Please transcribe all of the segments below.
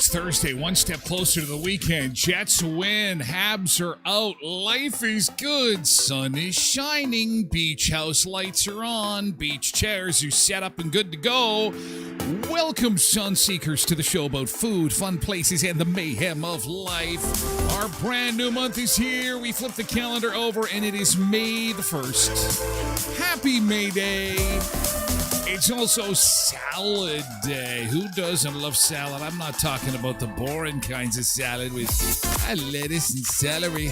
It's Thursday, one step closer to the weekend. Jets win, Habs are out, life is good, sun is shining, beach house lights are on, beach chairs are set up and good to go. Welcome, sun seekers, to the show about food, fun places, and the mayhem of life. Our brand new month is here. We flip the calendar over, and it is May the 1st. Happy May Day. It's also Salad Day. Who doesn't love salad? I'm not talking about the boring kinds of salad with lettuce and celery.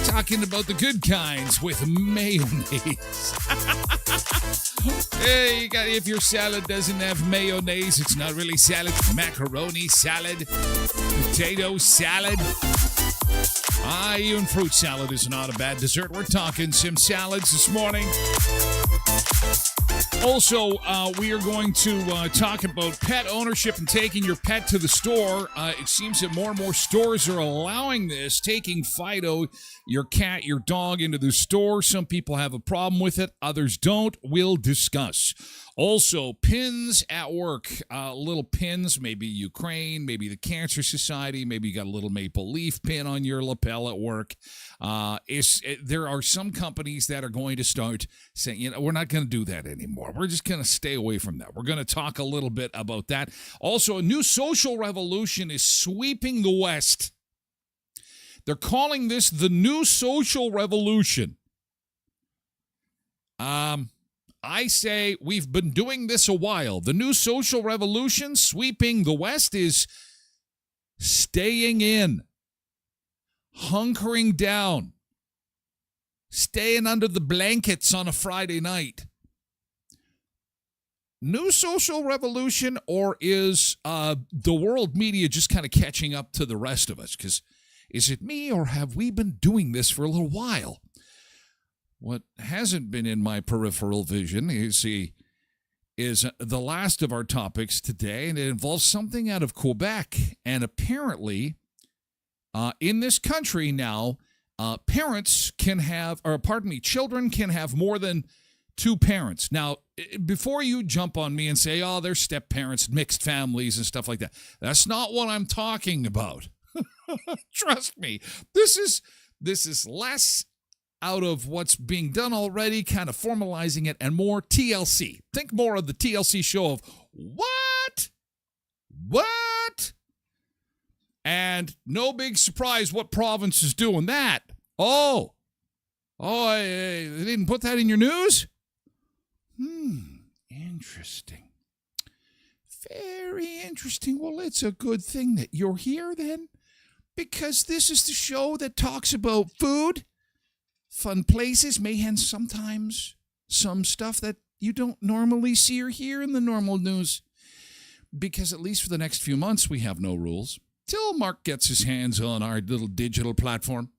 Talking about the good kinds with mayonnaise. Hey, if your salad doesn't have mayonnaise, it's not really salad. Macaroni salad, potato salad. Even fruit salad is not a bad dessert. We're talking some salads this morning. Also, we are going to talk about pet ownership and taking your pet to the store. It seems that more and more stores are allowing this, taking Fido, your cat, your dog, into the store. Some people have a problem with it. Others don't. We'll discuss. Also, pins at work, little pins, maybe Ukraine, maybe the Cancer Society, maybe you got a little maple leaf pin on your lapel at work. There are some companies that are going to start saying, we're not going to do that anymore. We're just going to stay away from that. We're going to talk a little bit about that. Also, a new social revolution is sweeping the West. They're calling this the new social revolution. I say we've been doing this a while. The new social revolution sweeping the West is staying in, hunkering down, staying under the blankets on a Friday night. New social revolution, or is the world media just kind of catching up to the rest of us? Because is it me, or have we been doing this for a little while? What hasn't been in my peripheral vision is the last of our topics today, and it involves something out of Quebec. And apparently, in this country now, children can have more than two parents. Now, before you jump on me and say, they're step parents, mixed families, and stuff like that, that's not what I'm talking about. Trust me, this is less out of what's being done already, kind of formalizing it, and more TLC. Think more of the TLC show of what? And no big surprise what province is doing that. Oh, Oh, they didn't put that in your news? Interesting. Very interesting. Well, it's a good thing that you're here then, because this is the show that talks about food, fun places, mayhem, sometimes some stuff that you don't normally see or hear in the normal news. Because at least for the next few months, we have no rules. Till Mark gets his hands on our little digital platform.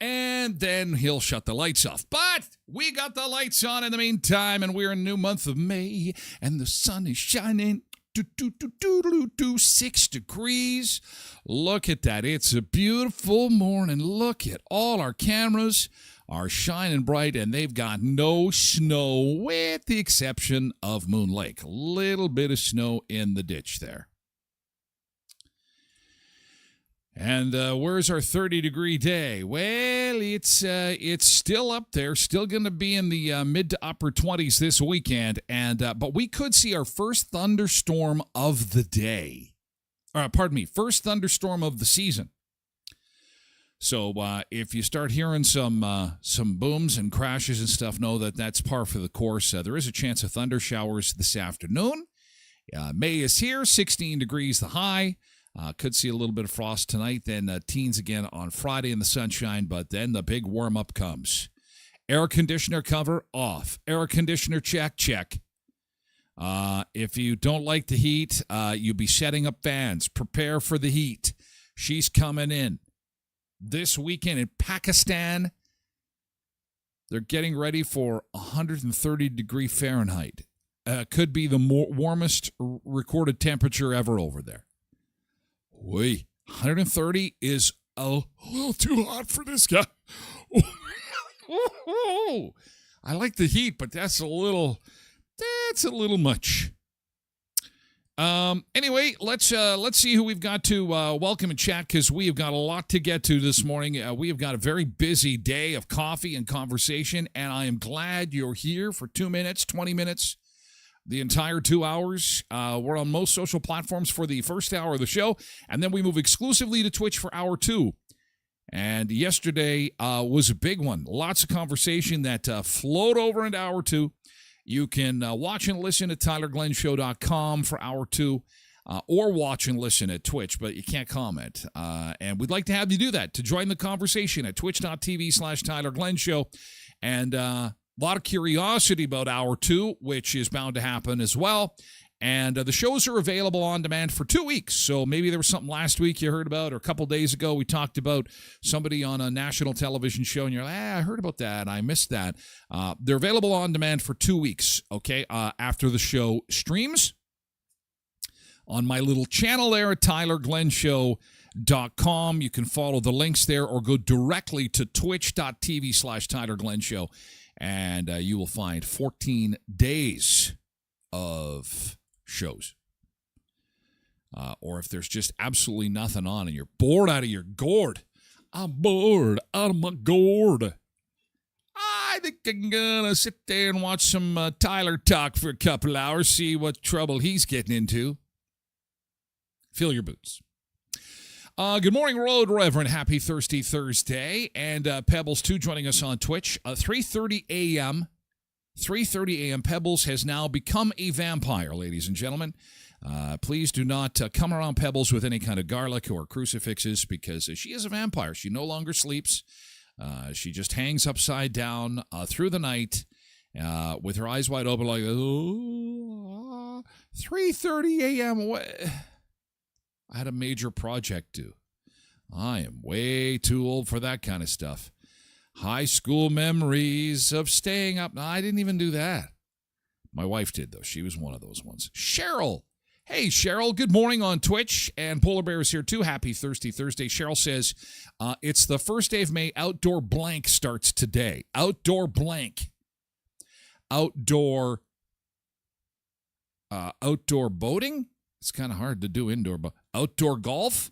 And then he'll shut the lights off. But we got the lights on in the meantime, and we're in the new month of May, and the sun is shining. 6 degrees. Look at that. It's a beautiful morning. Look at all our cameras are shining bright, and they've got no snow with the exception of Moon Lake. A little bit of snow in the ditch there. And where's our 30-degree day? Well, it's still up there, still going to be in the mid to upper 20s this weekend, and but we could see our first thunderstorm of the day. First thunderstorm of the season. So if you start hearing some booms and crashes and stuff, know that that's par for the course. There is a chance of thunder showers this afternoon. May is here, 16 degrees the high. Could see a little bit of frost tonight, then teens again on Friday in the sunshine, but then the big warm-up comes. Air conditioner cover off. Air conditioner check. If you don't like the heat, you'll be setting up fans. Prepare for the heat. She's coming in. This weekend in Pakistan, they're getting ready for 130-degree Fahrenheit. Could be the warmest recorded temperature ever over there. Wait, 130 is a little too hot for this guy. I like the heat, but that's a little much. Anyway, let's see who we've got to welcome and chat, because we have got a lot to get to this morning. We have got a very busy day of coffee and conversation, and I am glad you're here for 2 minutes, 20 minutes. The entire 2 hours. We're on most social platforms for the first hour of the show, and then we move exclusively to Twitch for hour 2. And yesterday was a big one. Lots of conversation that flowed over into hour 2. You can watch and listen at tylerglenshow.com for hour 2, or watch and listen at Twitch, but you can't comment. And we'd like to have you do that, to join the conversation at twitch.tv/tylerglenshow. And a lot of curiosity about hour 2, which is bound to happen as well. And the shows are available on demand for 2 weeks. So maybe there was something last week you heard about, or a couple days ago we talked about somebody on a national television show, and you're like, I heard about that. I missed that. They're available on demand for 2 weeks, okay, after the show streams on my little channel there at tylerglenshow.com. You can follow the links there, or go directly to twitch.tv/tylerglenshow. And you will find 14 days of shows. Or if there's just absolutely nothing on and you're bored out of your gourd. I'm bored out of my gourd. I think I'm going to sit there and watch some Tyler talk for a couple hours, see what trouble he's getting into. Fill your boots. Good morning, Road Reverend. Happy Thirsty Thursday. And Pebbles, too, joining us on Twitch. 3:30 a.m. 3:30 a.m. Pebbles has now become a vampire, ladies and gentlemen. Please do not come around Pebbles with any kind of garlic or crucifixes, because she is a vampire. She no longer sleeps. She just hangs upside down through the night with her eyes wide open like, 3:30 a.m. I had a major project due. I am way too old for that kind of stuff. High school memories of staying up. No, I didn't even do that. My wife did, though. She was one of those ones. Cheryl. Hey, Cheryl. Good morning on Twitch. And Polar Bear is here, too. Happy Thirsty Thursday. Cheryl says, it's the first day of May. Outdoor blank starts today. Outdoor blank. Outdoor boating? It's kind of hard to do indoor, but outdoor golf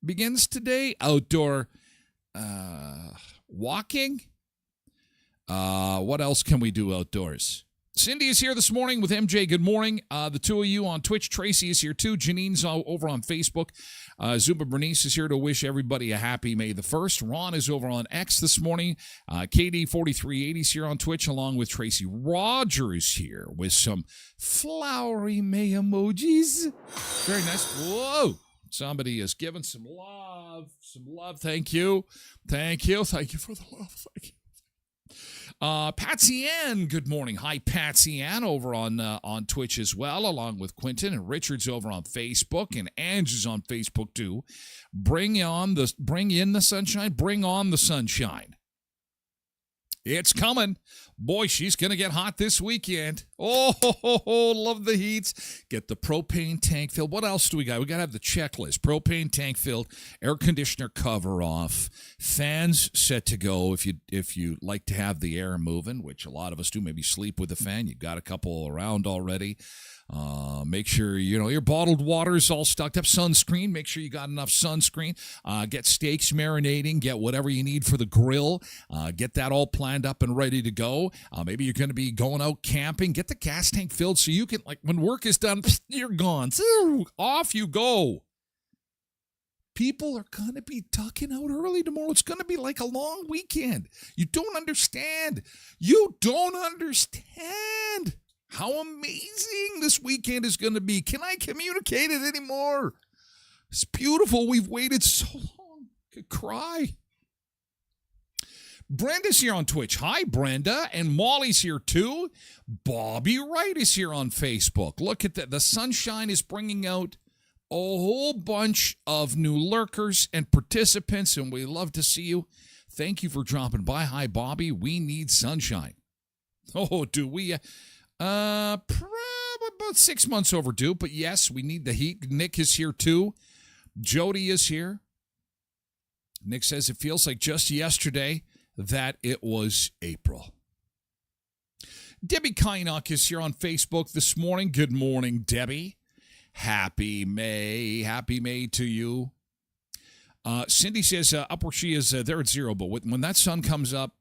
begins today. Outdoor walking. What else can we do outdoors? Cindy is here this morning with MJ. Good morning. The two of you on Twitch. Tracy is here too. Janine's over on Facebook. Zuba Bernice is here to wish everybody a happy May the 1st. Ron is over on X this morning. KD4380 is here on Twitch along with Tracy. Rogers here with some flowery May emojis. Very nice. Whoa. Somebody is giving some love. Some love. Thank you. Thank you. Thank you for the love. Thank you. Patsy Ann, good morning. Hi, Patsy Ann over on Twitch as well, along with Quentin, and Richard's over on Facebook, and Ange is on Facebook too. Bring in the sunshine. Bring on the sunshine. It's coming. Boy, she's going to get hot this weekend. Oh, love the heats. Get the propane tank filled. What else do we got? We got to have the checklist. Propane tank filled, air conditioner cover off, fans set to go if you like to have the air moving, which a lot of us do, maybe sleep with the fan. You've got a couple around already. Make sure, your bottled water is all stocked up. Sunscreen, make sure you got enough sunscreen. Get steaks marinating. Get whatever you need for the grill. Get that all planned up and ready to go. Maybe you're going to be going out camping. Get the gas tank filled so you can, when work is done, you're gone. Off you go. People are going to be ducking out early tomorrow. It's going to be like a long weekend. You don't understand. You don't understand how amazing this weekend is going to be. Can I communicate it anymore? It's beautiful. We've waited so long. I could cry. Brenda's here on Twitch. Hi, Brenda. And Molly's here too. Bobby Wright is here on Facebook. Look at that. The sunshine is bringing out a whole bunch of new lurkers and participants, and we love to see you. Thank you for dropping by. Hi, Bobby. We need sunshine. Oh, do we? About 6 months overdue, but yes, we need the heat. Nick is here too. Jody is here. Nick says it feels like just yesterday that it was April. Debbie Kynock is here on Facebook this morning. Good morning, Debbie. Happy May. Happy May to you. Cindy says up where she is, they're at 0, but when that sun comes up,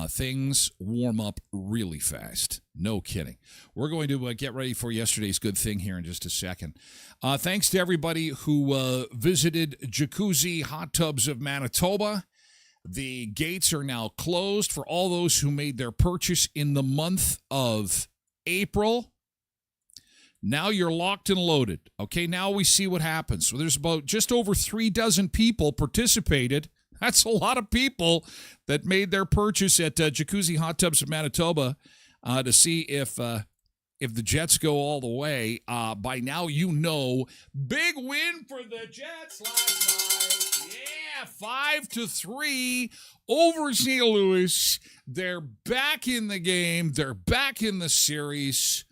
things warm up really fast. No kidding. We're going to get ready for yesterday's good thing here in just a second. Thanks to everybody who visited Jacuzzi Hot Tubs of Manitoba. The gates are now closed for all those who made their purchase in the month of April. Now you're locked and loaded. Okay, now we see what happens. So there's about just over 3 dozen people participated. That's a lot of people that made their purchase at Jacuzzi Hot Tubs of Manitoba to see if the Jets go all the way. By now, big win for the Jets last night. Yeah, 5-3 over St. Louis. They're back in the game. They're back in the series.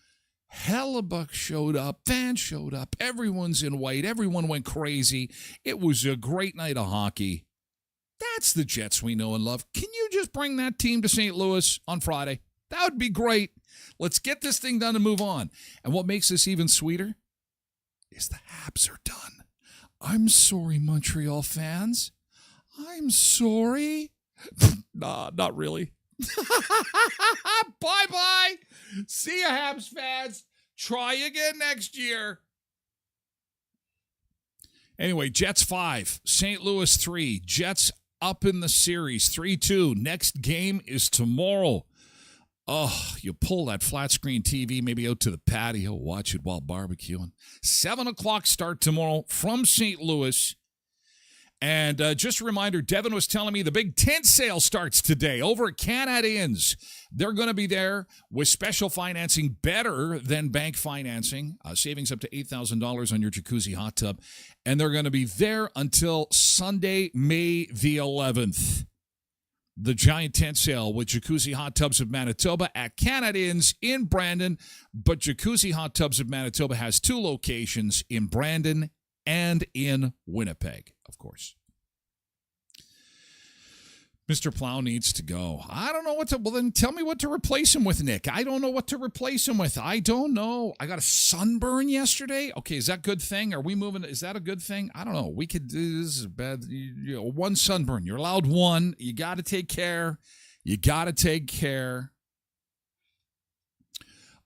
Hellebuck showed up. Fans showed up. Everyone's in white. Everyone went crazy. It was a great night of hockey. That's the Jets we know and love. Can you just bring that team to St. Louis on Friday? That would be great. Let's get this thing done and move on. And what makes this even sweeter is the Habs are done. I'm sorry, Montreal fans. I'm sorry. Nah, not really. Bye-bye. See ya, Habs fans. Try again next year. Anyway, Jets 5, St. Louis 3. Jets up in the series, 3-2. Next game is tomorrow. Oh, you pull that flat screen TV maybe out to the patio, watch it while barbecuing. 7 o'clock start tomorrow from St. Louis. And just a reminder, Devin was telling me the big tent sale starts today over at Canadians. They're going to be there with special financing better than bank financing, savings up to $8,000 on your jacuzzi hot tub. And they're going to be there until Sunday, May the 11th. The giant tent sale with Jacuzzi Hot Tubs of Manitoba at Canadians in Brandon. But Jacuzzi Hot Tubs of Manitoba has 2 locations in Brandon and in Winnipeg, of course. Mr. Plow needs to go. I don't know what to... Well, then tell me what to replace him with, Nick. I don't know what to replace him with. I don't know. I got a sunburn yesterday. Okay, is that a good thing? Are we moving... Is that a good thing? I don't know. We could do... This is bad. One sunburn. You're allowed one. You got to take care. You got to take care.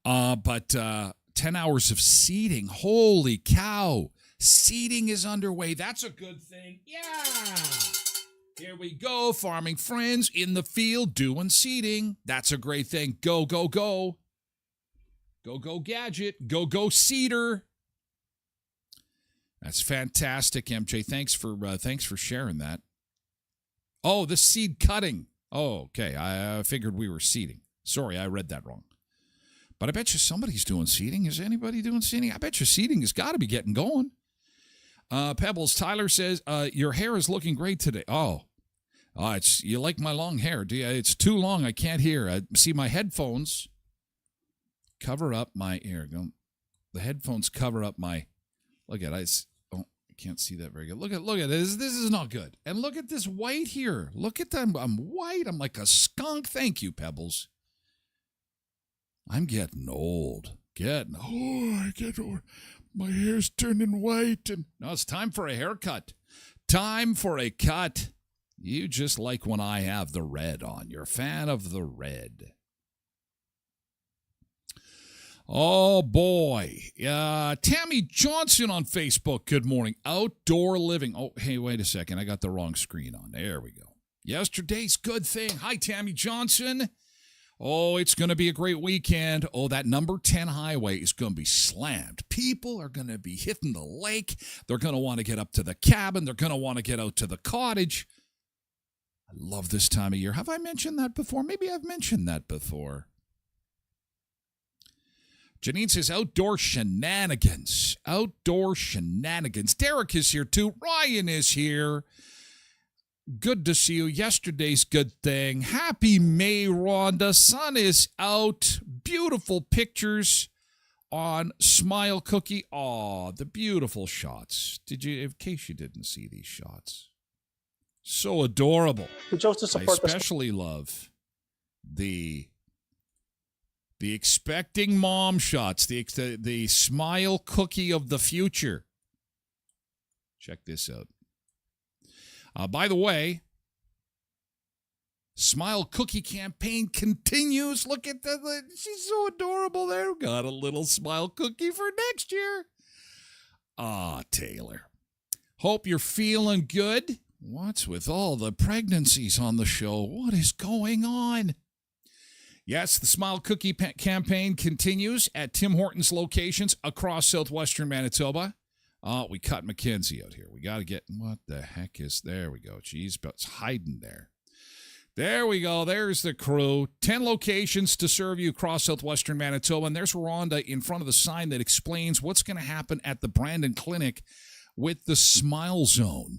But 10 hours of seeding. Holy cow. Seeding is underway. That's a good thing. Yeah. Here we go. Farming friends in the field doing seeding. That's a great thing. Go, go, go. Go, go, gadget. Go, go, seeder. That's fantastic, MJ. Thanks for sharing that. Oh, the seed cutting. Oh, okay. I figured we were seeding. Sorry, I read that wrong. But I bet you somebody's doing seeding. Is anybody doing seeding? I bet you seeding has got to be getting going. Pebbles, Tyler says, your hair is looking great today. Oh, you like my long hair. Do you? It's too long. I can't hear. I see my headphones cover up my ear. The headphones cover up my, look at it. I can't see that very good. Look at this. This is not good. And look at this white here. Look at them. I'm white. I'm like a skunk. Thank you, Pebbles. I'm getting old. I get old. My hair's turning white. And no, it's time for a haircut. Time for a cut. You just like when I have the red on. You're a fan of the red. Oh, boy. Tammy Johnson on Facebook. Good morning. Outdoor living. Oh, hey, wait a second. I got the wrong screen on. There we go. Yesterday's good thing. Hi, Tammy Johnson. Oh, it's going to be a great weekend. Oh, that number 10 highway is going to be slammed. People are going to be hitting the lake. They're going to want to get up to the cabin. They're going to want to get out to the cottage. I love this time of year. Have I mentioned that before? Maybe I've mentioned that before. Janine says outdoor shenanigans. Outdoor shenanigans. Derek is here too. Ryan is here. Good to see you. Yesterday's good thing. Happy May, Rhonda. Sun is out. Beautiful pictures on Smile Cookie. Aw, the beautiful shots. Did you, in case you didn't see these shots? So adorable. Who chose to support I especially love the expecting mom shots, the Smile Cookie of the future. Check this out. By the way, Smile Cookie campaign continues. Look at she's so adorable there. Got a little Smile Cookie for next year. Taylor. Hope you're feeling good. What's with all the pregnancies on the show? What is going on? Yes, the Smile Cookie campaign continues at Tim Hortons locations across southwestern Manitoba. We cut Mackenzie out here. We got to get, what the heck is, there we go. Jeez, but it's hiding there. There we go. There's the crew. 10 locations to serve you across southwestern Manitoba. And there's Rhonda in front of the sign that explains what's going to happen at the Brandon Clinic with the Smile Zone.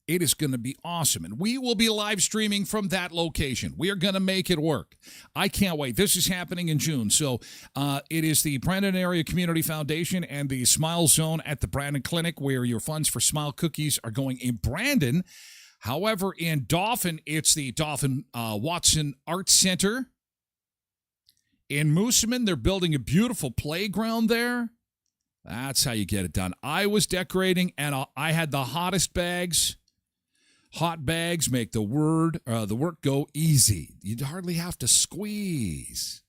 It is going to be awesome. And we will be live streaming from that location. We are going to make it work. I can't wait. This is happening in June. So it is the Brandon Area Community Foundation and the Smile Zone at the Brandon Clinic where your funds for Smile Cookies are going in Brandon. However, in Dauphin, it's the Dauphin Watson Arts Center. In Moosomin, they're building a beautiful playground there. That's how you get it done. I was decorating, and I had the hottest bags. Hot bags make the work go easy. You'd hardly have to squeeze.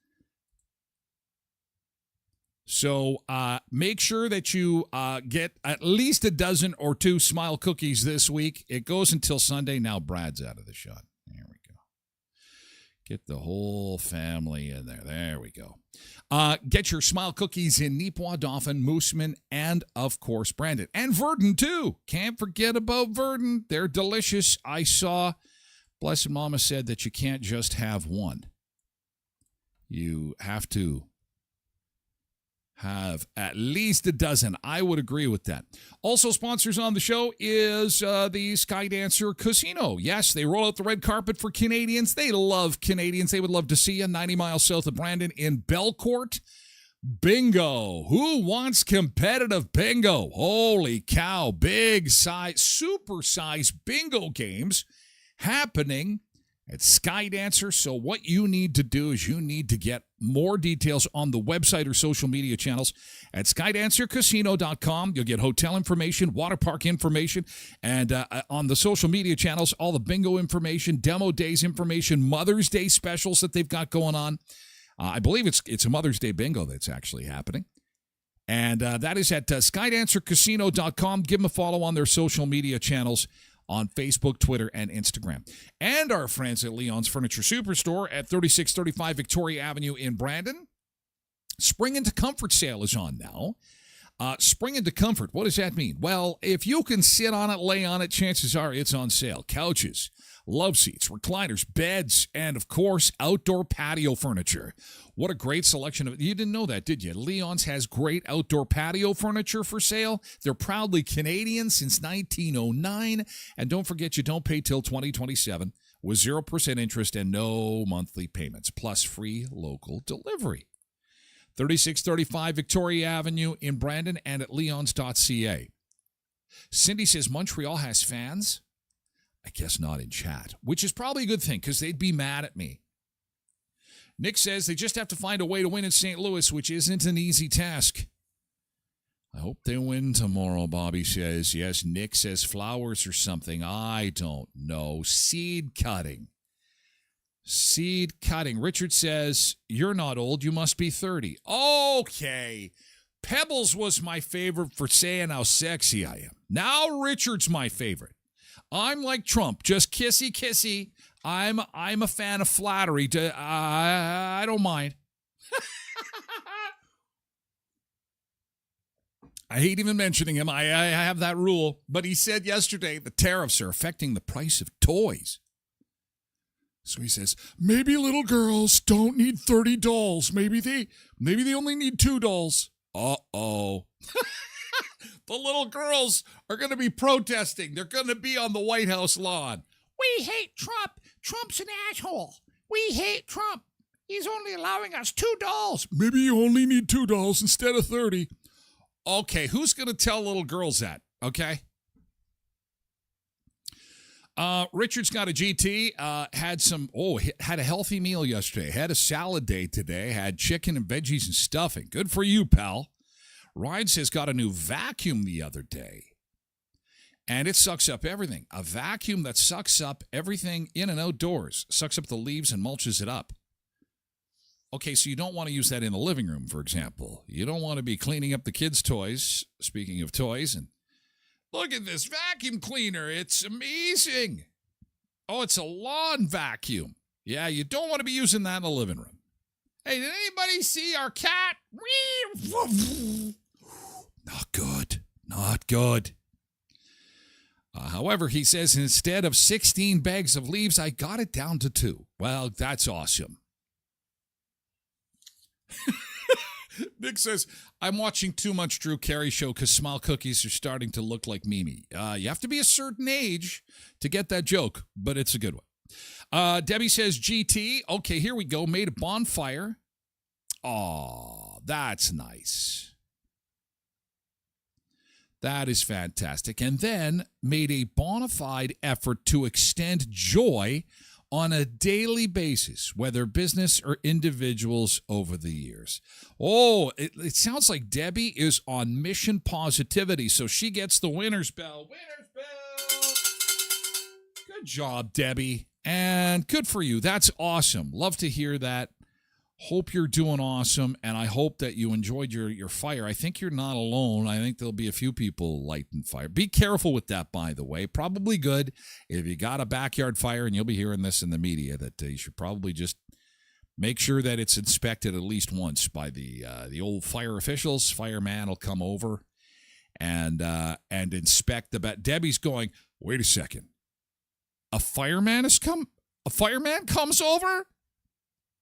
So make sure that you get at least a dozen or two Smile Cookies this week. It goes until Sunday. Now Brad's out of the shot. There we go. Get the whole family in there. There we go. Get your Smile Cookies in Neepawa, Dauphin, Moosomin, and, of course, Brandon. And Verdun, too. Can't forget about Verdun. They're delicious. I saw, Blessed Mama said that you can't just have one. You have to have at least a dozen. I would agree with that. Also, sponsors on the show is the Skydancer Casino. Yes, they roll out the red carpet for Canadians. They love Canadians. They would love to see you 90 miles south of Brandon in Belcourt. Bingo. Who wants competitive bingo? Holy cow. Big size, super size bingo games happening at Skydancer. So what you need to do is you need to get more details on the website or social media channels at skydancercasino.com. You'll get hotel information, water park information, and on the social media channels, all the bingo information, demo days information, Mother's Day specials that they've got going on. I believe it's a Mother's Day bingo that's actually happening. And that is at SkydancerCasino.com. Give them a follow on their social media channels on Facebook, Twitter, and Instagram. And our friends at Leon's Furniture Superstore at 3635 Victoria Avenue in Brandon. Spring into Comfort sale is on now. Spring into Comfort, what does that mean? Well, if you can sit on it, lay on it, chances are it's on sale. Couches, love seats, recliners, beds, and, of course, outdoor patio furniture. What a great selection of it. You didn't know that, did you? Leon's has great outdoor patio furniture for sale. They're proudly Canadian since 1909. And don't forget, you don't pay till 2027 with 0% interest and no monthly payments, plus free local delivery. 3635 Victoria Avenue in Brandon and at leons.ca. Cindy says Montreal has fans. I guess not in chat, which is probably a good thing because they'd be mad at me. Nick says they just have to find a way to win in St. Louis, which isn't an easy task. I hope they win tomorrow, Bobby says. Yes, Nick says flowers or something. I don't know. Seed cutting. Seed cutting. Richard says, you're not old. You must be 30. Okay. Pebbles was my favorite for saying how sexy I am. Now Richard's my favorite. I'm like Trump, just kissy, kissy. I'm a fan of flattery. I don't mind. I hate even mentioning him. I have that rule. But he said yesterday the tariffs are affecting the price of toys. So he says, maybe little girls don't need 30 dolls. Maybe they only need 2 dolls. Uh-oh. The little girls are going to be protesting. They're going to be on the White House lawn. We hate Trump. Trump's an asshole. We hate Trump. He's only allowing us 2 dolls. Maybe you only need 2 dolls instead of 30. Okay, who's going to tell little girls that? Okay. Richard's got a GT, had a healthy meal yesterday, had a salad day today, had chicken and veggies and stuffing. Good for you, pal. Ryan says got a new vacuum the other day, and it sucks up everything. A vacuum that sucks up everything in and outdoors, sucks up the leaves and mulches it up. Okay, so you don't want to use that in the living room, for example. You don't want to be cleaning up the kids' toys, speaking of toys, and look at this vacuum cleaner. It's amazing. Oh, it's a lawn vacuum. Yeah, you don't want to be using that in the living room. Hey, did anybody see our cat? Not good. Not good. However, he says instead of 16 bags of leaves, I got it down to 2. Well, that's awesome. Nick says, I'm watching too much Drew Carey show because smile cookies are starting to look like Mimi. You have to be a certain age to get that joke, but it's a good one. Debbie says, GT. Okay, here we go. Made a bonfire. Aw, that's nice. That is fantastic. And then made a bona fide effort to extend joy on a daily basis, whether business or individuals over the years. Oh, it sounds like Debbie is on mission positivity, so she gets the winner's bell. Winner's bell! Good job, Debbie. And good for you. That's awesome. Love to hear that. Hope you're doing awesome, and I hope that you enjoyed your fire. I think you're not alone. I think there'll be a few people lighting fire. Be careful with that, by the way. Probably good if you got a backyard fire, and you'll be hearing this in the media, that you should probably just make sure that it's inspected at least once by the old fire officials. Fireman will come over and inspect the bat. Debbie's going, wait a second. A fireman comes over?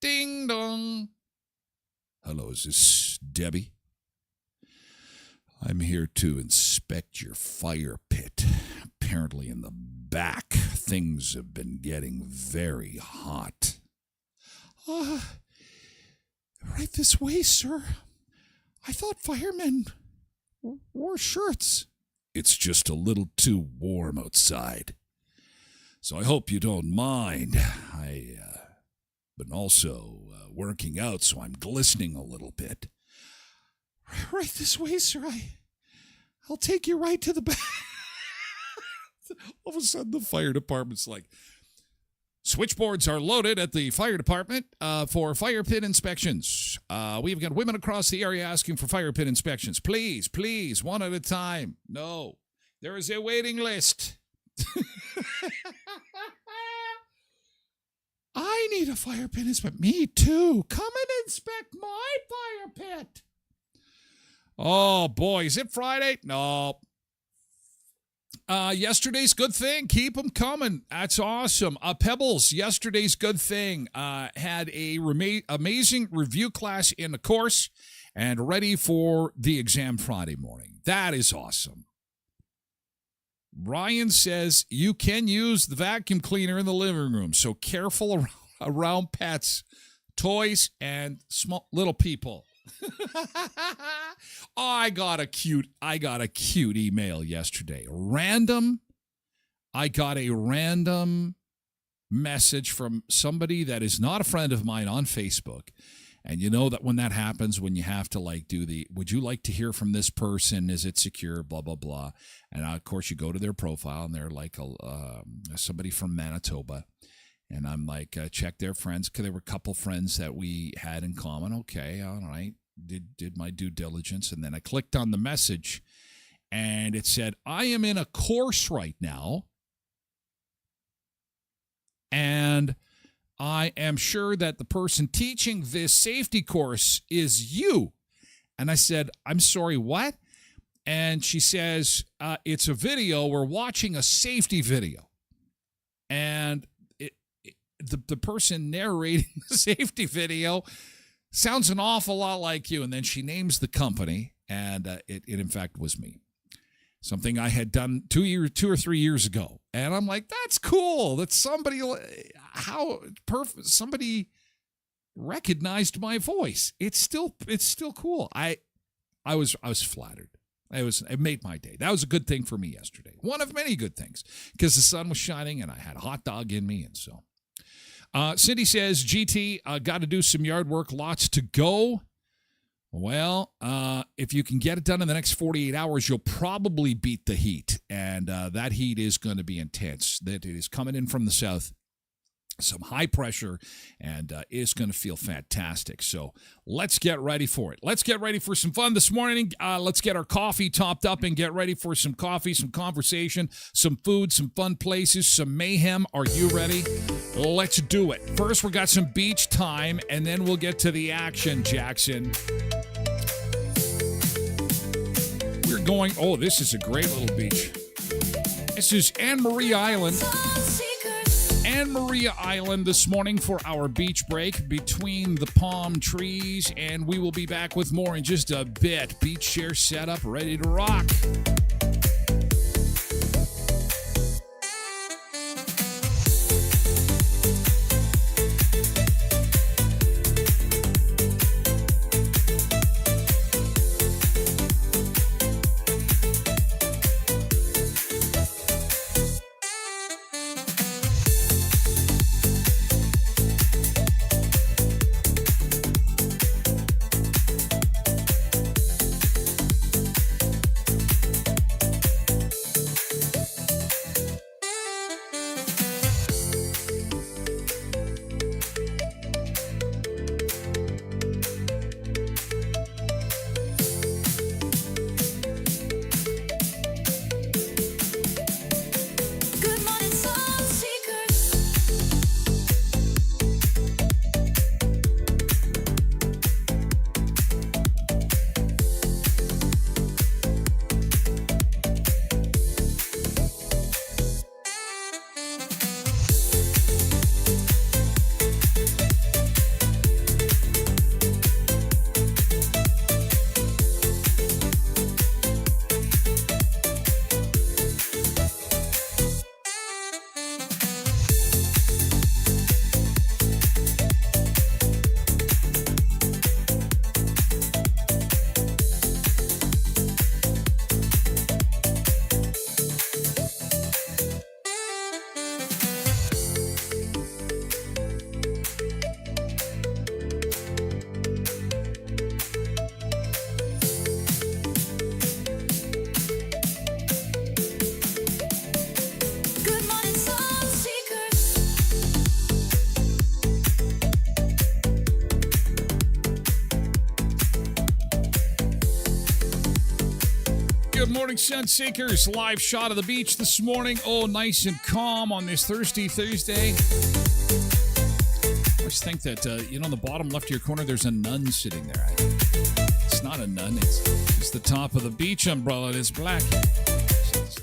Ding dong. Hello, is this Debbie? I'm here to inspect your fire pit. Apparently in the back, things have been getting very hot. Right this way, sir. I thought firemen wore shirts. It's just a little too warm outside. So I hope you don't mind. But also working out, so I'm glistening a little bit. Right this way, sir. I'll take you right to the back. All of a sudden, the fire department's like, Switchboards are loaded at the fire department for fire pit inspections. We've got women across the area asking for fire pit inspections. Please, please, one at a time. No, there is a waiting list. I need a fire pit inspection. Me too. Come and inspect my fire pit. Oh, boy. Is it Friday? No. Yesterday's good thing. Keep them coming. That's awesome. Pebbles, yesterday's good thing. Had a amazing review class in the course and ready for the exam Friday morning. That is awesome. Ryan says you can use the vacuum cleaner in the living room, so careful around pets, toys, and small little people. Oh, I got a cute email yesterday. I got a random message from somebody that is not a friend of mine on Facebook. And you know that when that happens, when you have to would you like to hear from this person? Is it secure? Blah, blah, blah. And of course you go to their profile and they're like somebody from Manitoba. And I'm like, check their friends, because there were a couple friends that we had in common. Okay, all right. Did my due diligence. And then I clicked on the message and it said, I am in a course right now. And I am sure that the person teaching this safety course is you. And I said, I'm sorry, what? And she says, it's a video. We're watching a safety video. And the person narrating the safety video sounds an awful lot like you. And then she names the company, and it in fact was me. Something I had done 2 or 3 years ago. And I'm like, that's cool. That somebody somebody recognized my voice. It's still cool. I was flattered. It made my day. That was a good thing for me yesterday. One of many good things, because the sun was shining and I had a hot dog in me. And so Cindy says, GT, got to do some yard work, lots to go. Well, if you can get it done in the next 48 hours, you'll probably beat the heat. And that heat is going to be intense. That it is coming in from the south. Some high pressure, and it's going to feel fantastic. So let's get ready for it. Let's get ready for some fun this morning. Let's get our coffee topped up and get ready for some coffee, some conversation, some food, some fun places, some mayhem. Are you ready? Let's do it. First, we got some beach time, and then we'll get to the action, Jackson. We're going, oh, this is a great little beach. This is Anne Marie Island. Anne Maria Island this morning for our beach break between the palm trees, and we will be back with more in just a bit. Beach chair set up, ready to rock. morning, Sunseekers. Live shot of the beach this morning. Oh, nice and calm on this Thursday. I always think that, in the bottom left of your corner, there's a nun sitting there. It's not a nun. It's the top of the beach umbrella. It's black.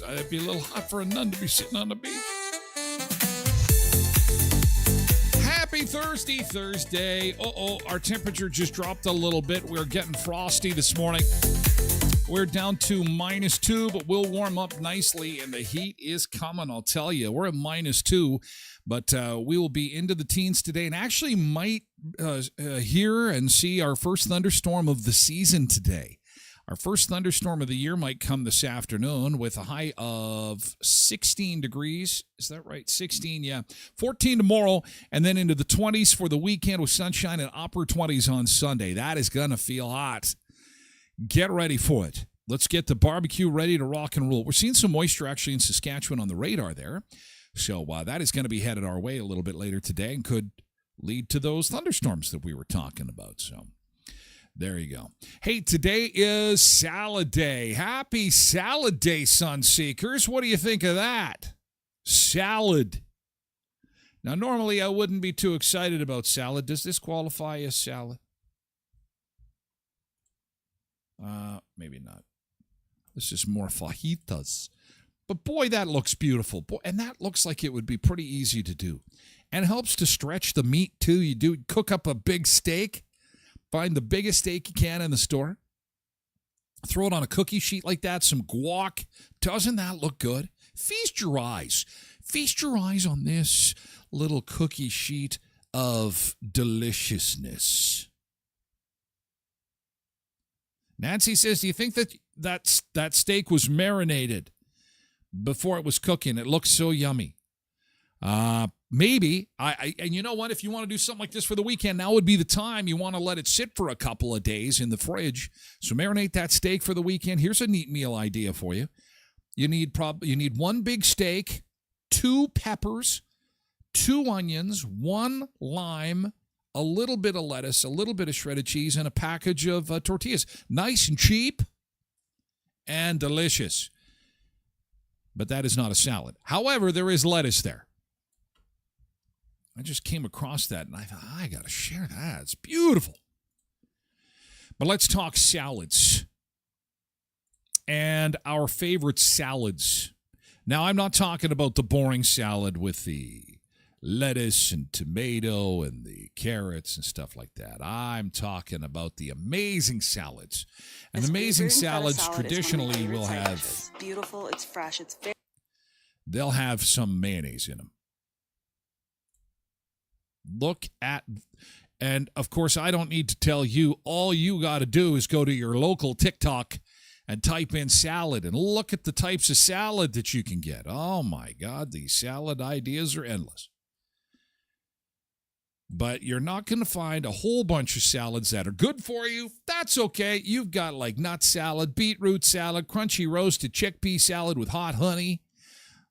It'd be a little hot for a nun to be sitting on the beach. Happy Thursday. Our temperature just dropped a little bit. We're getting frosty this morning. We're down to -2, but we'll warm up nicely, and the heat is coming, I'll tell you. We're at -2, but we will be into the teens today and actually might hear and see our first thunderstorm of the season today. Our first thunderstorm of the year might come this afternoon with a high of 16 degrees. Is that right? 16, yeah. 14 tomorrow, and then into the 20s for the weekend with sunshine and upper 20s on Sunday. That is going to feel hot. Get ready for it. Let's get the barbecue ready to rock and roll. We're seeing some moisture actually in Saskatchewan on the radar there. So that is going to be headed our way a little bit later today and could lead to those thunderstorms that we were talking about. So there you go. Hey, today is Salad Day. Happy Salad Day, Sunseekers. What do you think of that? Salad. Now, normally I wouldn't be too excited about salad. Does this qualify as salad? Maybe not. This is more fajitas. But boy, that looks beautiful. Boy, and that looks like it would be pretty easy to do. And it helps to stretch the meat, too. You cook up a big steak. Find the biggest steak you can in the store. Throw it on a cookie sheet like that. Some guac. Doesn't that look good? Feast your eyes. Feast your eyes on this little cookie sheet of deliciousness. Nancy says, do you think that steak was marinated before it was cooking? It looks so yummy. Maybe. And you know what? If you want to do something like this for the weekend, now would be the time. You want to let it sit for a couple of days in the fridge. So marinate that steak for the weekend. Here's a neat meal idea for you. You need one big steak, 2 peppers, 2 onions, 1 lime, a little bit of lettuce, a little bit of shredded cheese, and a package of tortillas. Nice and cheap and delicious. But that is not a salad. However, there is lettuce there. I just came across that, and I thought, I got to share that. It's beautiful. But let's talk salads and our favorite salads. Now, I'm not talking about the boring salad with the lettuce and tomato and the carrots and stuff like that. I'm talking about the amazing salads. And amazing salads traditionally will have... It's beautiful, it's fresh, it's very... They'll have some mayonnaise in them. Look at... And, of course, I don't need to tell you. All you got to do is go to your local TikTok and type in salad and look at the types of salad that you can get. Oh, my God, these salad ideas are endless. But you're not going to find a whole bunch of salads that are good for you. That's okay. You've got like nut salad, beetroot salad, crunchy roasted chickpea salad with hot honey.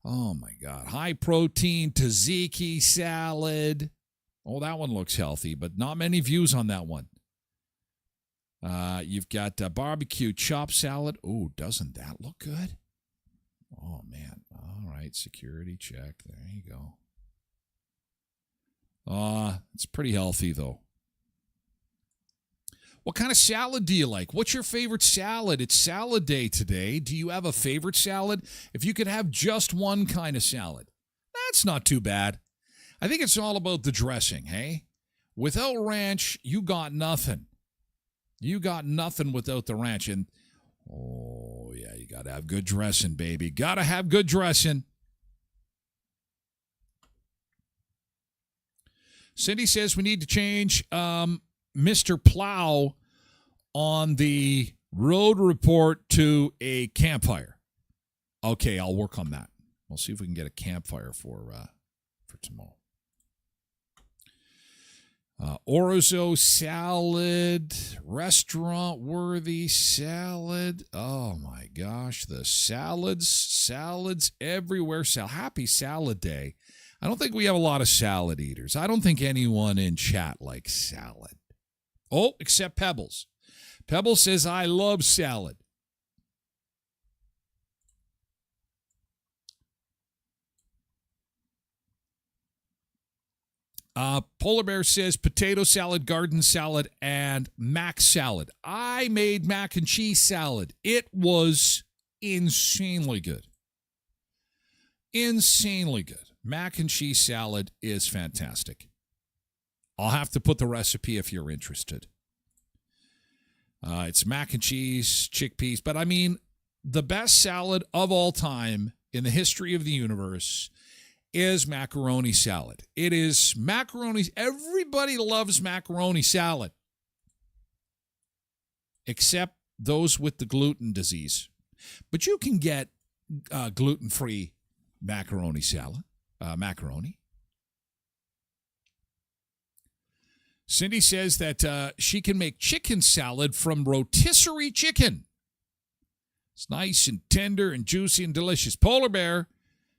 Oh, my God. High protein tzatziki salad. Oh, that one looks healthy, but not many views on that one. You've got barbecue chopped salad. Oh, doesn't that look good? Oh, man. All right. Security check. There you go. It's pretty healthy, though. What kind of salad do you like? What's your favorite salad? It's salad day today. Do you have a favorite salad? If you could have just one kind of salad, that's not too bad. I think it's all about the dressing, hey? Without ranch, you got nothing. You got nothing without the ranch. And, oh, yeah, you got to have good dressing, baby. Got to have good dressing. Cindy says we need to change Mr. Plow on the road report to a campfire. Okay, I'll work on that. We'll see if we can get a campfire for tomorrow. Orzo salad, restaurant-worthy salad. Oh, my gosh, the salads everywhere. Happy Salad Day. I don't think we have a lot of salad eaters. I don't think anyone in chat likes salad. Oh, except Pebbles. Pebbles says, I love salad. Polar Bear says potato salad, garden salad, and mac salad. I made mac and cheese salad. It was insanely good. Insanely good. Mac and cheese salad is fantastic. I'll have to put the recipe if you're interested. It's mac and cheese, chickpeas. But I mean, the best salad of all time in the history of the universe is macaroni salad. It is macaroni. Everybody loves macaroni salad, except those with the gluten disease. But you can get gluten-free macaroni salad. Macaroni. Cindy says that she can make chicken salad from rotisserie chicken. It's nice and tender and juicy and delicious. Polar Bear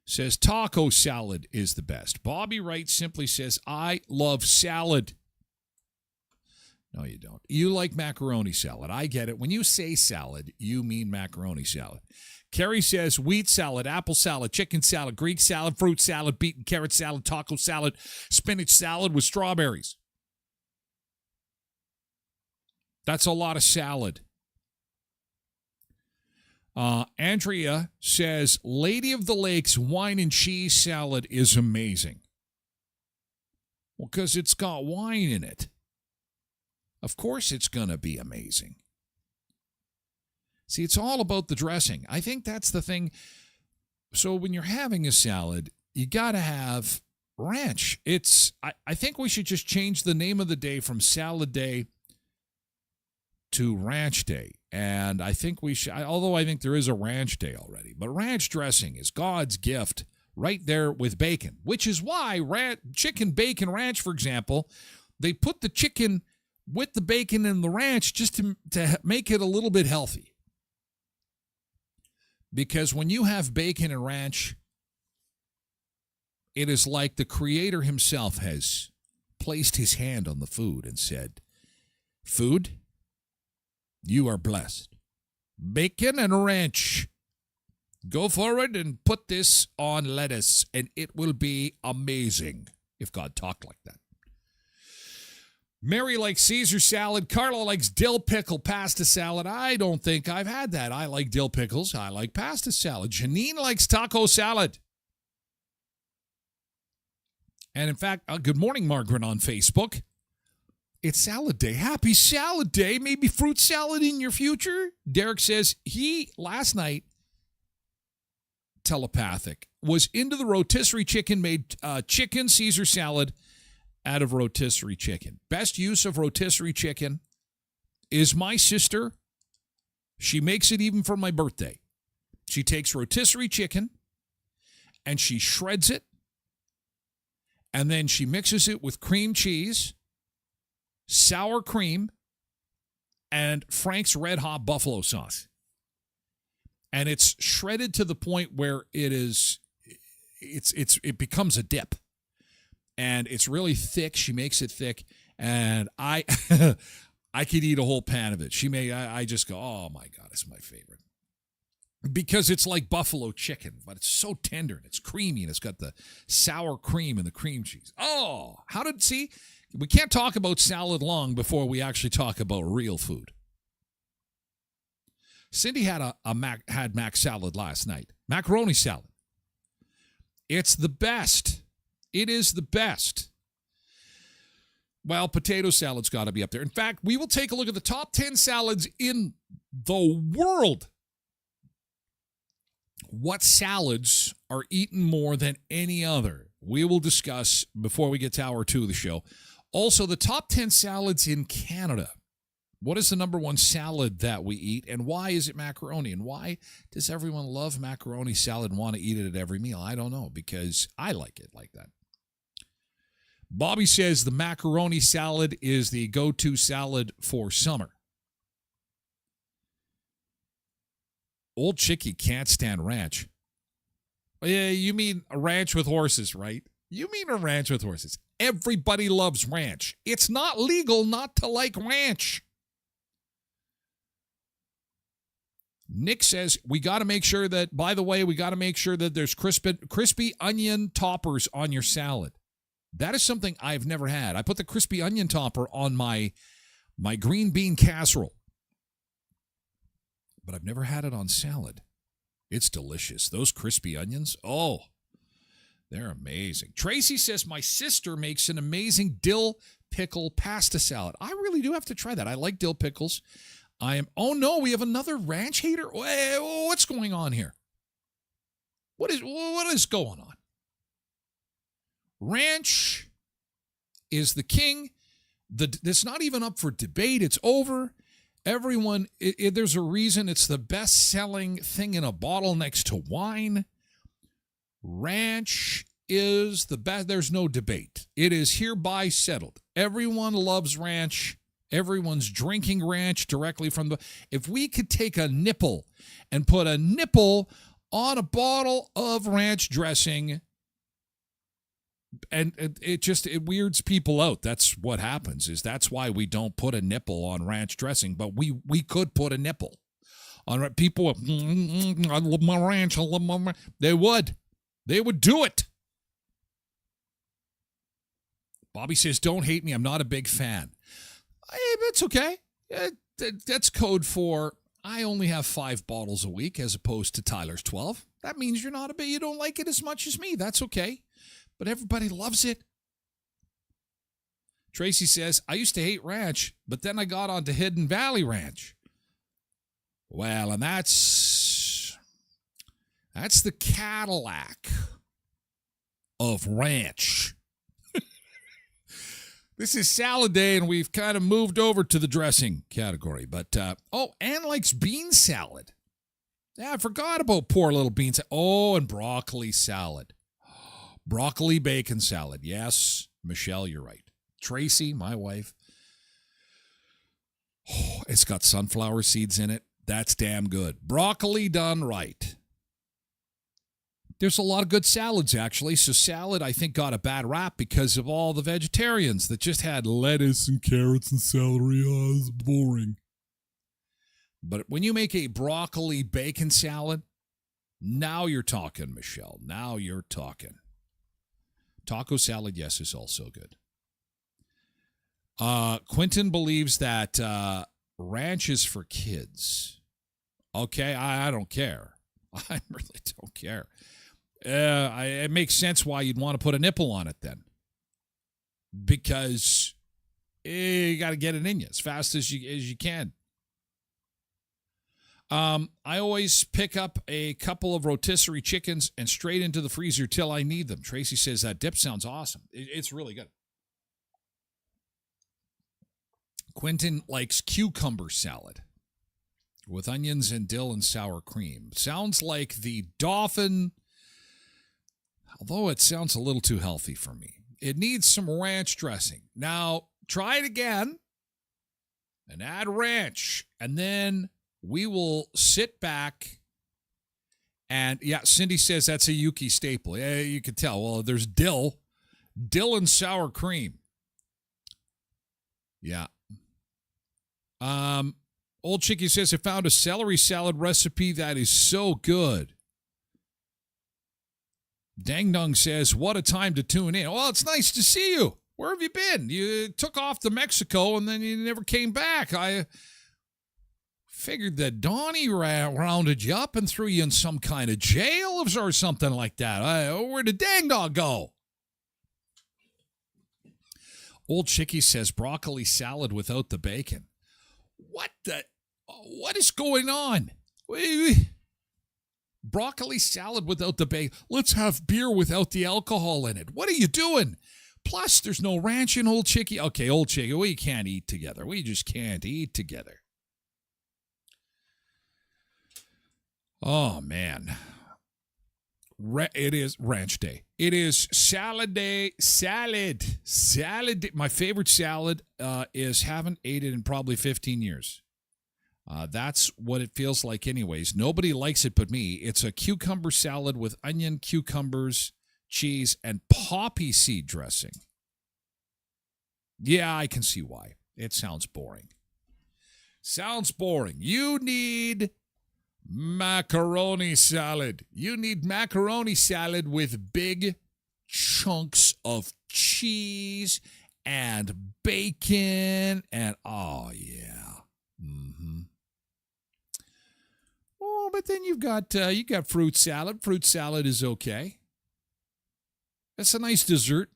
says taco salad is the best. Bobby Wright simply says, I love salad. No, you don't. You like macaroni salad. I get it. When you say salad, you mean macaroni salad. Carrie says wheat salad, apple salad, chicken salad, Greek salad, fruit salad, beet and carrot salad, taco salad, spinach salad with strawberries. That's a lot of salad. Andrea says Lady of the Lakes wine and cheese salad is amazing. Well, because it's got wine in it. Of course it's going to be amazing. See, it's all about the dressing. I think that's the thing. So when you're having a salad, you got to have ranch. I think we should just change the name of the day from Salad Day to Ranch Day. And I think we should, although I think there is a ranch day already, but ranch dressing is God's gift right there with bacon, which is why chicken bacon ranch, for example, they put the chicken with the bacon and the ranch just to make it a little bit healthy. Because when you have bacon and ranch, it is like the Creator himself has placed his hand on the food and said, food, you are blessed. Bacon and ranch. Go forward and put this on lettuce, and it will be amazing if God talked like that. Mary likes Caesar salad. Carla likes dill pickle pasta salad. I don't think I've had that. I like dill pickles. I like pasta salad. Janine likes taco salad. And in fact, good morning, Margaret, on Facebook. It's salad day. Happy salad day. Maybe fruit salad in your future. Derek says he, last night, telepathic, was into the rotisserie chicken, made chicken Caesar salad out of rotisserie chicken. Best use of rotisserie chicken is my sister. She makes it even for my birthday. She takes rotisserie chicken and she shreds it, and then she mixes it with cream cheese, sour cream, and Frank's Red Hot Buffalo sauce. And it's shredded to the point where it becomes a dip. And it's really thick. She makes it thick. And I could eat a whole pan of it. I just go, oh my God, it's my favorite. Because it's like buffalo chicken, but it's so tender and it's creamy and it's got the sour cream and the cream cheese. Oh, we can't talk about salad long before we actually talk about real food. Cindy had had mac salad last night. Macaroni salad. It's the best. It is the best. Well, potato salad's got to be up there. In fact, we will take a look at the top 10 salads in the world. What salads are eaten more than any other? We will discuss before we get to hour 2 of the show. Also, the top 10 salads in Canada. What is the number one salad that we eat, and why is it macaroni? And why does everyone love macaroni salad and want to eat it at every meal? I don't know, because I like it like that. Bobby says the macaroni salad is the go-to salad for summer. Old Chickie can't stand ranch. Yeah, you mean a ranch with horses, right? You mean a ranch with horses. Everybody loves ranch. It's not legal not to like ranch. Nick says, we got to make sure that, there's crispy onion toppers on your salad. That is something I've never had. I put the crispy onion topper on my green bean casserole, but I've never had it on salad. It's delicious. Those crispy onions, oh, they're amazing. Tracy says, my sister makes an amazing dill pickle pasta salad. I really do have to try that. I like dill pickles. Oh no, we have another ranch hater? What's going on here? What is going on? Ranch is the king. It's not even up for debate. It's over. Everyone, there's a reason it's the best-selling thing in a bottle next to wine. Ranch is the best. There's no debate. It is hereby settled. Everyone loves ranch. Everyone's drinking ranch directly from the... If we could take a nipple and put a nipple on a bottle of ranch dressing... And it weirds people out. That's what happens. That's why we don't put a nipple on ranch dressing. But we could put a nipple on people. I love my ranch. I love my ranch. They would do it. Bobby says, "Don't hate me. I'm not a big fan." It's okay. That's code for I only have 5 bottles a week as opposed to Tyler's 12. That means you don't like it as much as me. That's okay. But everybody loves it. Tracy says, I used to hate ranch, but then I got onto Hidden Valley Ranch. Well, and that's the Cadillac of ranch. This is salad day, and we've kind of moved over to the dressing category. But, Ann likes bean salad. Yeah, I forgot about poor little beans. Oh, and broccoli salad. Broccoli bacon salad. Yes, Michelle, you're right. Tracy, my wife. Oh, it's got sunflower seeds in it. That's damn good. Broccoli done right. There's a lot of good salads, actually. So salad, I think, got a bad rap because of all the vegetarians that just had lettuce and carrots and celery. Oh, it's boring. But when you make a broccoli bacon salad, now you're talking, Michelle. Now you're talking. Taco salad, yes, is also good. Quentin believes that ranch is for kids. Okay, I don't care. I really don't care. It makes sense why you'd want to put a nipple on it then. Because you got to get it in you as fast as you can. I always pick up a couple of rotisserie chickens and straight into the freezer till I need them. Tracy says that dip sounds awesome. It's really good. Quentin likes cucumber salad with onions and dill and sour cream. Sounds like the dolphin, although it sounds a little too healthy for me. It needs some ranch dressing. Now, try it again and add ranch, and then we will sit back and, yeah, Cindy says that's a Yuki staple. Yeah, you can tell. Well, there's dill and sour cream. Yeah. Old Chickie says, I found a celery salad recipe that is so good. Dang Dung says, what a time to tune in. Well, it's nice to see you. Where have you been? You took off to Mexico and then you never came back. I figured that Donnie rounded you up and threw you in some kind of jail or something like that. Where did Dang Dog go? Old Chickie says broccoli salad without the bacon. What is going on? Broccoli salad without the bacon. Let's have beer without the alcohol in it. What are you doing? Plus, there's no ranch in Old Chickie. Okay, Old Chickie, we can't eat together. We just can't eat together. Oh, man. It is ranch day. It is salad day. Salad day. My favorite salad is haven't ate it in probably 15 years. That's what it feels like anyways. Nobody likes it but me. It's a cucumber salad with onion, cucumbers, cheese, and poppy seed dressing. Yeah, I can see why. It sounds boring. Sounds boring. You need macaroni salad. You need macaroni salad with big chunks of cheese. cheese and bacon and, oh, yeah. Mm-hmm. Oh, but then you got fruit salad. Fruit salad is okay. That's a nice dessert.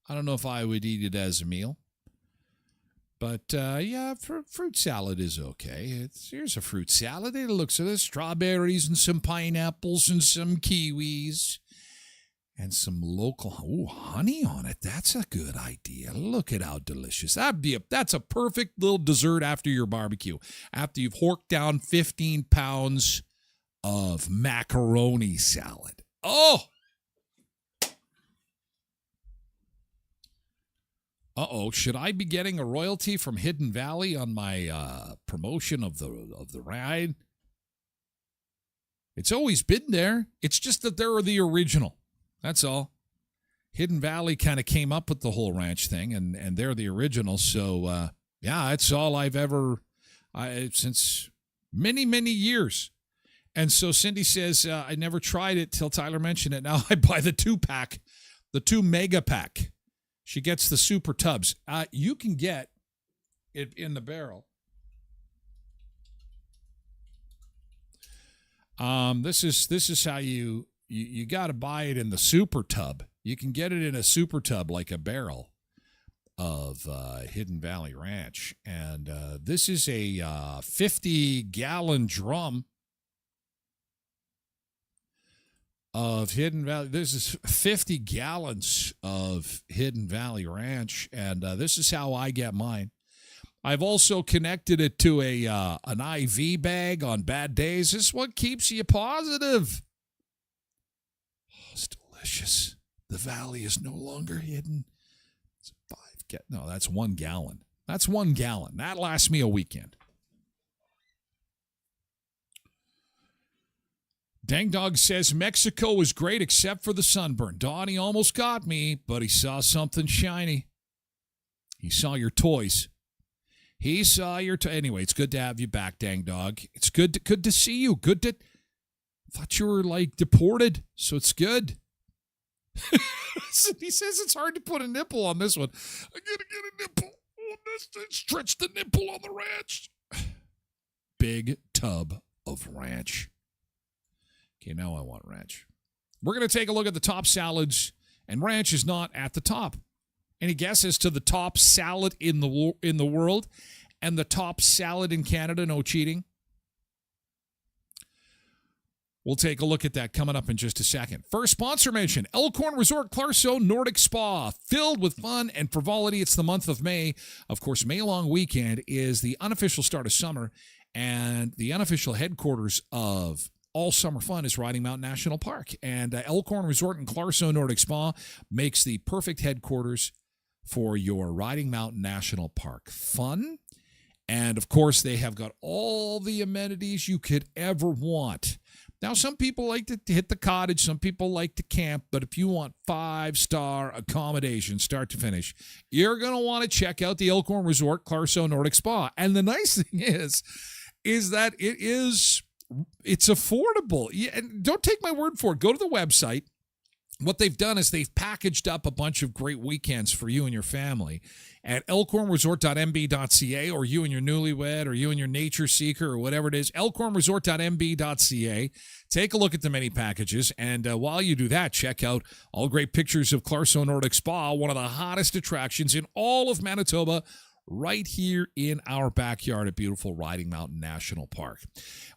I don't know if I would eat it as a meal. But, fruit salad is okay. Here's a fruit salad. It looks at this. Strawberries and some pineapples and some kiwis. And some local, honey on it. That's a good idea. Look at how delicious. That's a perfect little dessert after your barbecue. After you've horked down 15 pounds of macaroni salad. Oh! Uh-oh, should I be getting a royalty from Hidden Valley on my promotion of the ride? It's always been there. It's just that they're the original. That's all. Hidden Valley kind of came up with the whole ranch thing, and they're the original. So, that's all I've ever, since many, many years. And so Cindy says, I never tried it till Tyler mentioned it. Now I buy the 2-pack, the 2 mega pack. She gets the super tubs. You can get it in the barrel. This is how you got to buy it in the super tub. You can get it in a super tub, like a barrel of Hidden Valley Ranch. And this is a 50-gallon drum of Hidden Valley. This is 50 gallons of Hidden Valley Ranch. And this is how I get mine. I've also connected it to an IV bag on bad days. This is what keeps you positive. It's delicious. The valley is no longer hidden. It's 5 No, that's 1 gallon. That's 1 gallon. That lasts me a weekend. Dang Dog says Mexico is great except for the sunburn. Donnie almost got me, but he saw something shiny. He saw your toys. He saw your Anyway, it's good to have you back, Dang Dog. It's good to see you. Thought you were like deported, so it's good. He says it's hard to put a nipple on this one. I gotta get a nipple on this. Stretch the nipple on the ranch. Big tub of ranch. Okay, now I want ranch. We're gonna take a look at the top salads, and ranch is not at the top. Any guesses to the top salad in the world and the top salad in Canada? No cheating. We'll take a look at that coming up in just a second. First sponsor mention, Elkhorn Resort Clarkson Nordic Spa. Filled with fun and frivolity. It's the month of May. Of course, May long weekend is the unofficial start of summer, and the unofficial headquarters of all summer fun is Riding Mountain National Park. And Elkhorn Resort and Clarkson Nordic Spa makes the perfect headquarters for your Riding Mountain National Park fun. And, of course, they have got all the amenities you could ever want. Now, some people like to hit the cottage. Some people like to camp. But if you want 5-star accommodation, start to finish, you're going to want to check out the Elkhorn Resort Clarkson Nordic Spa. And the nice thing is that it's affordable. And don't take my word for it. Go to the website. What they've done is they've packaged up a bunch of great weekends for you and your family at elkhornresort.mb.ca, or you and your newlywed, or you and your nature seeker, or whatever it is, elkhornresort.mb.ca. Take a look at the many packages, and while you do that, check out all great pictures of Clarkson Nordic Spa, one of the hottest attractions in all of Manitoba, right here in our backyard at beautiful Riding Mountain National Park.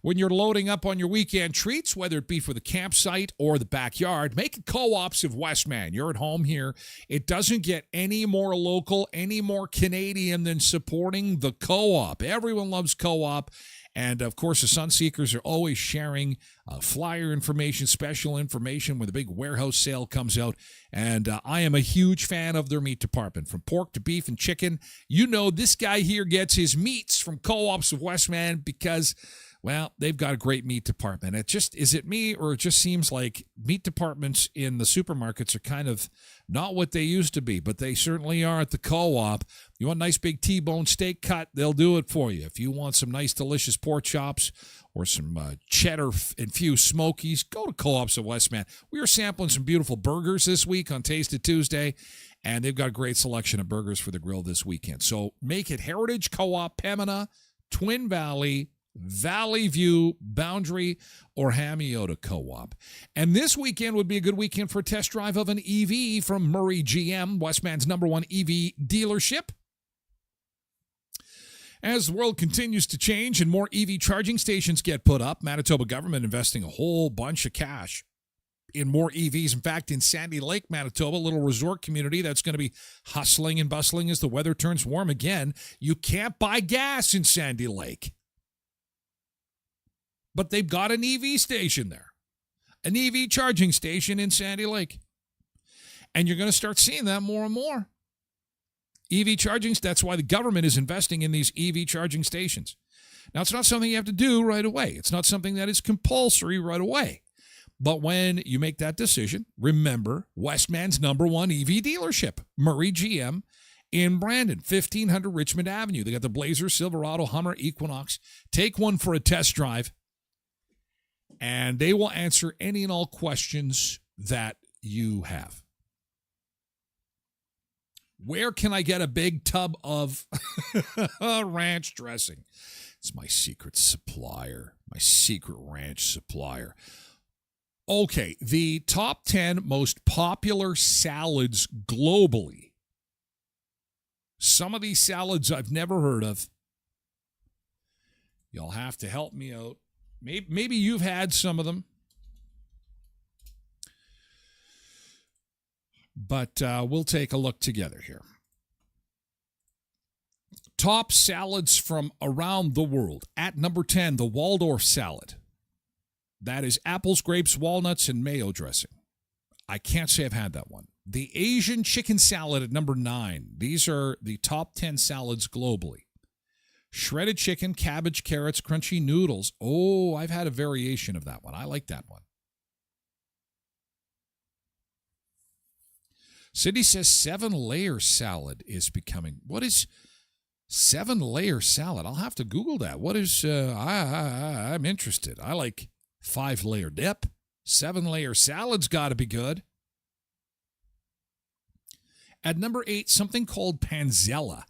When you're loading up on your weekend treats, whether it be for the campsite or the backyard, make it Co-ops of Westman. You're at home here. It doesn't get any more local, any more Canadian than supporting the Co-op. Everyone loves Co-op. And, of course, the Sunseekers are always sharing flyer information, special information when the big warehouse sale comes out. And I am a huge fan of their meat department, from pork to beef and chicken. You know, this guy here gets his meats from Co-ops of Westman because, well, they've got a great meat department. Is it me, or it just seems like meat departments in the supermarkets are kind of not what they used to be, but they certainly are at the Co-op. You want a nice big T-bone steak cut, they'll do it for you. If you want some nice delicious pork chops or some cheddar-infused smokies, go to Co-ops of Westman. We are sampling some beautiful burgers this week on Taste of Tuesday, And they've got a great selection of burgers for the grill this weekend. So make it Heritage Co-op, Pembina, Twin Valley, Valley View, Boundary, or Hamiota Co-op. And this weekend would be a good weekend for a test drive of an EV from Murray GM, Westman's #1 EV dealership. As the world continues to change and more EV charging stations get put up, Manitoba government investing a whole bunch of cash in more EVs. In fact, in Sandy Lake, Manitoba, a little resort community that's going to be hustling and bustling as the weather turns warm again. You can't buy gas in Sandy Lake. But they've got an EV station there, an EV charging station in Sandy Lake. And you're going to start seeing that more and more. EV charging, that's why the government is investing in these EV charging stations. Now, it's not something you have to do right away. It's not something that is compulsory right away. But when you make that decision, remember Westman's #1 EV dealership, Murray GM, in Brandon, 1500 Richmond Avenue. They got the Blazer, Silverado, Hummer, Equinox. Take one for a test drive, and they will answer any and all questions that you have. Where can I get a big tub of ranch dressing? It's my secret supplier, my secret ranch supplier. Okay, the top 10 most popular salads globally. Some of these salads I've never heard of. You'll have to help me out. Maybe you've had some of them. But we'll take a look together here. Top salads from around the world. At number 10, the Waldorf salad. That is apples, grapes, walnuts, and mayo dressing. I can't say I've had that one. The Asian chicken salad at number 9. These are the top 10 salads globally. Shredded chicken, cabbage, carrots, crunchy noodles. Oh, I've had a variation of that one. I like that one. Cindy says 7-layer salad is becoming. What is 7-layer salad? I'll have to Google that. What is, I'm interested. I like 5-layer dip. 7-layer salad's got to be good. At number 8, something called panzella.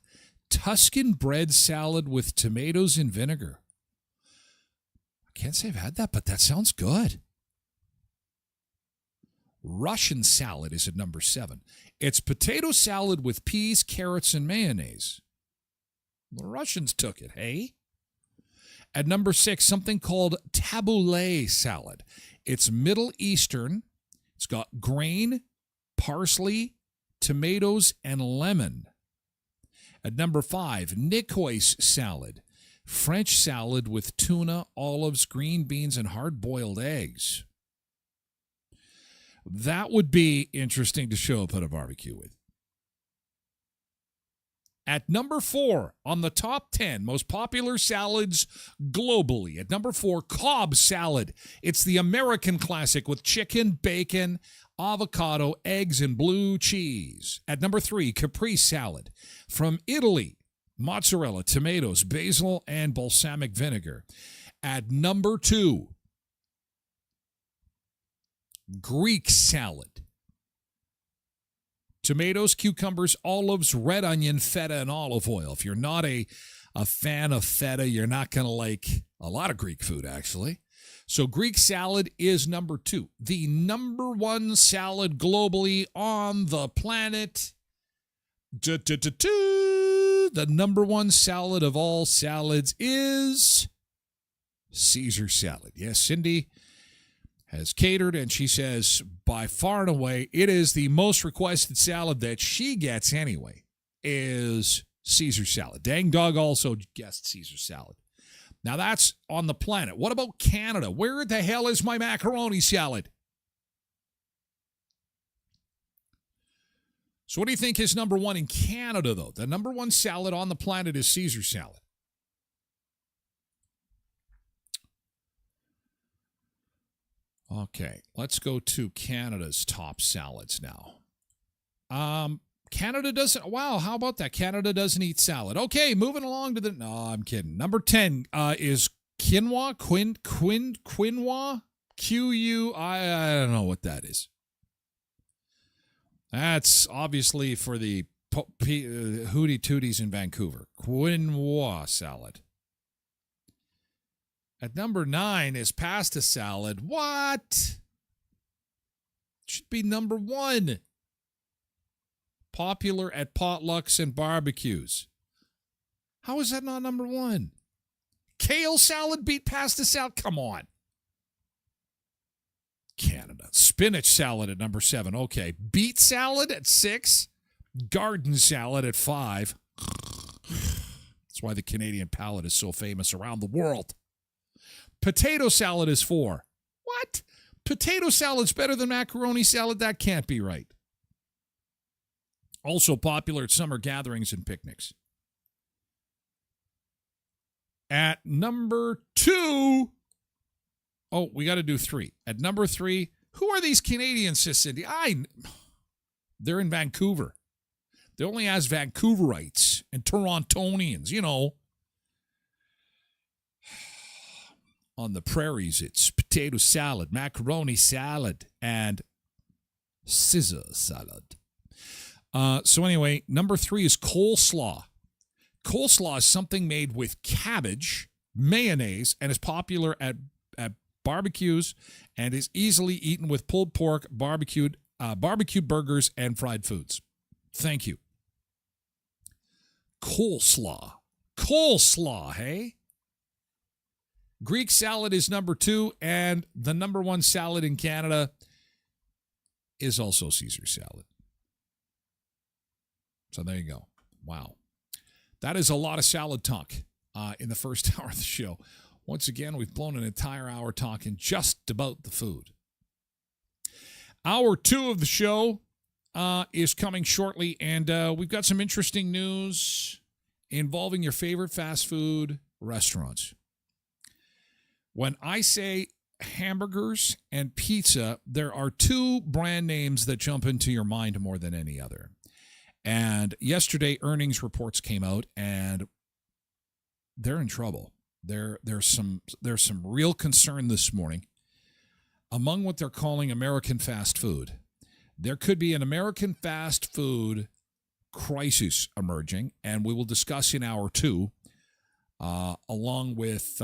Tuscan bread salad with tomatoes and vinegar. I can't say I've had that, but that sounds good. Russian salad is at number 7. It's potato salad with peas, carrots, and mayonnaise. The Russians took it, hey? At number 6, something called tabbouleh salad. It's Middle Eastern. It's got grain, parsley, tomatoes, and lemon. At number 5, Nicoise salad. French salad with tuna, olives, green beans, and hard-boiled eggs. That would be interesting to show up at a barbecue with. At number 4, on the top 10 most popular salads globally. At number 4, Cobb salad. It's the American classic with chicken, bacon, avocado, eggs, and blue cheese. At number 3, Capri salad. From Italy, mozzarella, tomatoes, basil, and balsamic vinegar. At number 2, Greek salad. Tomatoes, cucumbers, olives, red onion, feta, and olive oil. If you're not a fan of feta, you're not going to like a lot of Greek food, actually. So Greek salad is number 2. The number 1 salad globally on the planet. The number 1 salad of all salads is Caesar salad. Yes, Cindy has catered, and she says by far and away it is the most requested salad that she gets anyway is Caesar salad. Dang Dog also guessed Caesar salad. Now that's on the planet. What about Canada? Where the hell is my macaroni salad? So what do you think is number 1 in Canada, though? The number 1 salad on the planet is Caesar salad. Okay, let's go to Canada's top salads now. Canada doesn't, wow, how about that? Canada doesn't eat salad. Okay, moving along to the, no, I'm kidding. Number 10 is quinoa, quinoa, Q-U, I don't know what that is. That's obviously for the Hootie Tooties in Vancouver. Quinoa salad. At number 9 is pasta salad. What? Should be number 1. Popular at potlucks and barbecues. How is that not number 1? Kale salad beat pasta salad? Come on. Canada. Spinach salad at number 7. Okay. Beet salad at 6. Garden salad at 5. That's why the Canadian palate is so famous around the world. Potato salad is 4. What? Potato salad's better than macaroni salad? That can't be right. Also popular at summer gatherings and picnics. At number 2, oh, we got to do 3. At number 3, who are these Canadians, Cindy? They're in Vancouver. They only has Vancouverites and Torontonians, you know. On the prairies, it's potato salad, macaroni salad, and Caesar salad. So anyway, number 3 is coleslaw. Coleslaw is something made with cabbage, mayonnaise, and is popular at barbecues and is easily eaten with pulled pork, barbecued burgers, and fried foods. Thank you. Coleslaw. Coleslaw, hey? Greek salad is number 2, and the number 1 salad in Canada is also Caesar salad. So there you go. Wow. That is a lot of salad talk in the first hour of the show. Once again, we've blown an entire hour talking just about the food. Hour 2 of the show is coming shortly, and we've got some interesting news involving your favorite fast food restaurants. When I say hamburgers and pizza, there are 2 brand names that jump into your mind more than any other. And yesterday, earnings reports came out, and they're in trouble. There's some real concern this morning among what they're calling American fast food. There could be an American fast food crisis emerging, and we will discuss in hour 2, along with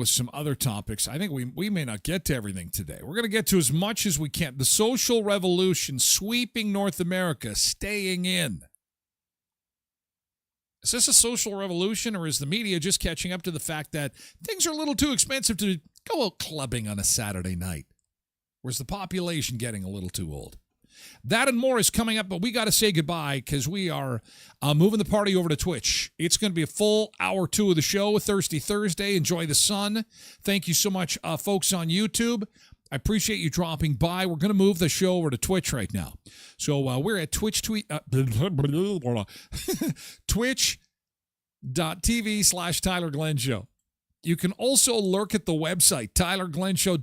some other topics. I think we may not get to everything today. We're going to get to as much as we can. The social revolution sweeping North America, staying in. Is this a social revolution, or is the media just catching up to the fact that things are a little too expensive to go out clubbing on a Saturday night? Or is the population getting a little too old? That and more is coming up, but we got to say goodbye because we are moving the party over to Twitch. It's going to be a full hour 2 of the show, Thirsty Thursday. Enjoy the sun. Thank you so much, folks on YouTube. I appreciate you dropping by. We're going to move the show over to Twitch right now. So we're at twitch.tv/Tyler Glen Show. You can also lurk at the website, tylerglenshow.com.